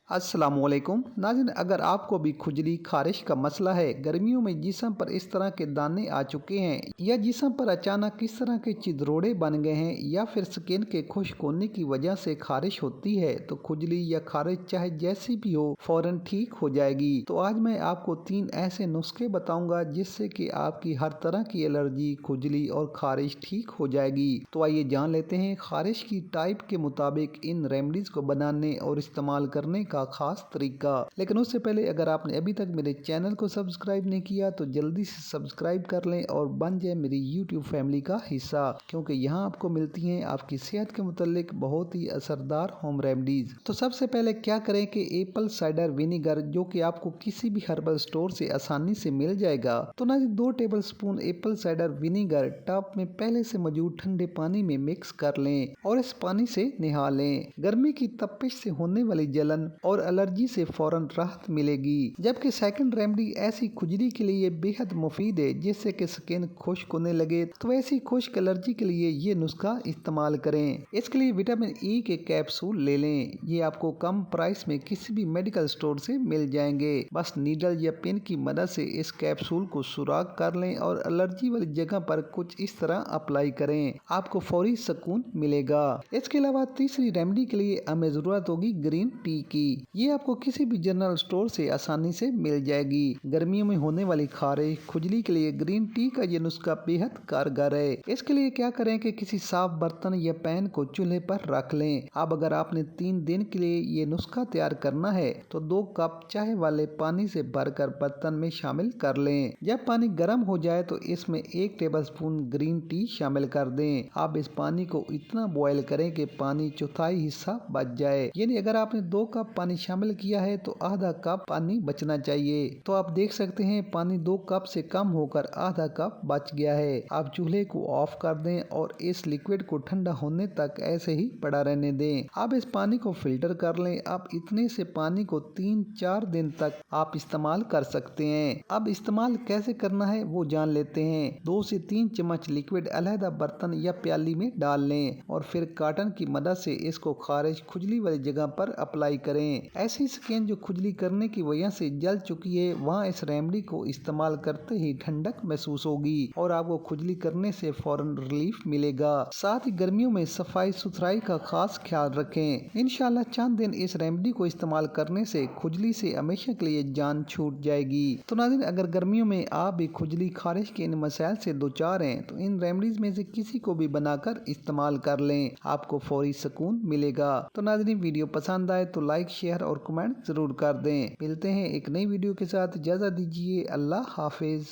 अस्सलाम वालेकुम नाज़रीन, अगर आपको भी खुजली खारिश का मसला है, गर्मियों में जिस्म पर इस तरह के दाने आ चुके हैं या जिस्म पर अचानक इस तरह के चिदरोड़े बन गए हैं या फिर स्किन के खुश्क होने की वजह से खारिश होती है, तो खुजली या खारिश चाहे जैसी भी हो फौरन ठीक हो जाएगी। तो आज मैं आपको 3 ऐसे नुस्खे बताऊंगा जिससे कि आपकी हर तरह की एलर्जी, खुजली और खारिश ठीक हो जाएगी। तो आइए जान लेते हैं खारिश की टाइप के मुताबिक इन रेमडीज को बनाने और इस्तेमाल करने का खास तरीका। लेकिन उससे पहले अगर आपने अभी तक मेरे चैनल को सब्सक्राइब नहीं किया तो जल्दी से सब्सक्राइब कर लें और बन जाए मेरी यूट्यूब फैमिली का हिस्सा, क्योंकि यहाँ आपको मिलती हैं आपकी सेहत के मुतालिक बहुत ही असरदार होम रेमडीज। तो सबसे पहले क्या करें कि एप्पल साइडर विनेगर, जो कि आपको किसी भी हर्बल स्टोर से आसानी से मिल जाएगा, तो ना 2 table spoon Apple cider vinegar tub में पहले से मौजूद ठंडे पानी में मिक्स कर लें और इस पानी से नहा लें। गर्मी की तपिश से होने वाली जलन और एलर्जी से फौरन राहत मिलेगी। जबकि सेकंड रेमेडी ऐसी खुजली के लिए बेहद मुफीद है जिससे कि स्किन खुश्क होने लगे, तो ऐसी खुश्क एलर्जी के लिए ये नुस्खा इस्तेमाल करें। इसके लिए विटामिन ई के कैप्सूल ले लें। ये आपको कम प्राइस में किसी भी मेडिकल स्टोर से मिल जाएंगे। बस नीडल या पिन की मदद से इस कैप्सूल को सुराख कर लें और एलर्जी वाली जगह पर कुछ इस तरह अप्लाई करें, आपको फौरी सुकून मिलेगा। इसके अलावा तीसरी रेमेडी के लिए हमें जरूरत होगी ग्रीन टी की। ये आपको किसी भी जनरल स्टोर से आसानी से मिल जाएगी। गर्मियों में होने वाली खारिश, खुजली के लिए ग्रीन टी का ये नुस्खा बेहद कारगर है। इसके लिए क्या करें कि किसी साफ बर्तन या पैन को चूल्हे पर रख लें। अब अगर आपने 3 दिन के लिए ये नुस्खा तैयार करना है तो 2 कप चाय वाले पानी से भरकर बर्तन में शामिल कर लें। जब पानी गर्म हो जाए तो इसमें 1 टेबलस्पून ग्रीन टी शामिल कर दें। आप इस पानी को इतना बॉयल करें कि पानी चौथाई हिस्सा बच जाए, यानी अगर आपने 2 कप पानी शामिल किया है तो आधा कप पानी बचना चाहिए। तो आप देख सकते हैं पानी 2 कप से कम होकर आधा कप बच गया है। आप चूल्हे को ऑफ कर दें और इस लिक्विड को ठंडा होने तक ऐसे ही पड़ा रहने दें। आप इस पानी को फिल्टर कर लें। अब इतने से पानी को 3-4 दिन तक आप इस्तेमाल कर सकते हैं। अब इस्तेमाल कैसे करना है वो जान लेते हैं। 2 से 3 चम्मच लिक्विड अलहदा बर्तन या प्याली में डाल लें और फिर कॉटन की मदद से इसको खारिश, खुजली वाली जगह पर अप्लाई करें। ऐसी स्किन जो खुजली करने की वजह से जल चुकी है, वहाँ इस रेमेडी को इस्तेमाल करते ही ठंडक महसूस होगी और आपको खुजली करने से फौरन रिलीफ मिलेगा। साथ ही गर्मियों में सफाई सुथराई का खास ख्याल रखें। इंशाल्लाह चंद दिन इस रेमेडी को इस्तेमाल करने से खुजली से हमेशा के लिए जान छूट जाएगी। तो नाज़रीन, अगर गर्मियों में आप भी खुजली खारिश के इन मसाइल से दो चार हैं तो इन रेमेडीज में से किसी को भी बनाकर इस्तेमाल कर लें, आपको फौरी सुकून मिलेगा। तो नाज़रीन, वीडियो पसंद आए तो लाइक, शेयर और कमेंट जरूर कर दें। मिलते हैं एक नई वीडियो के साथ। इजाज़त दीजिए। अल्लाह हाफिज।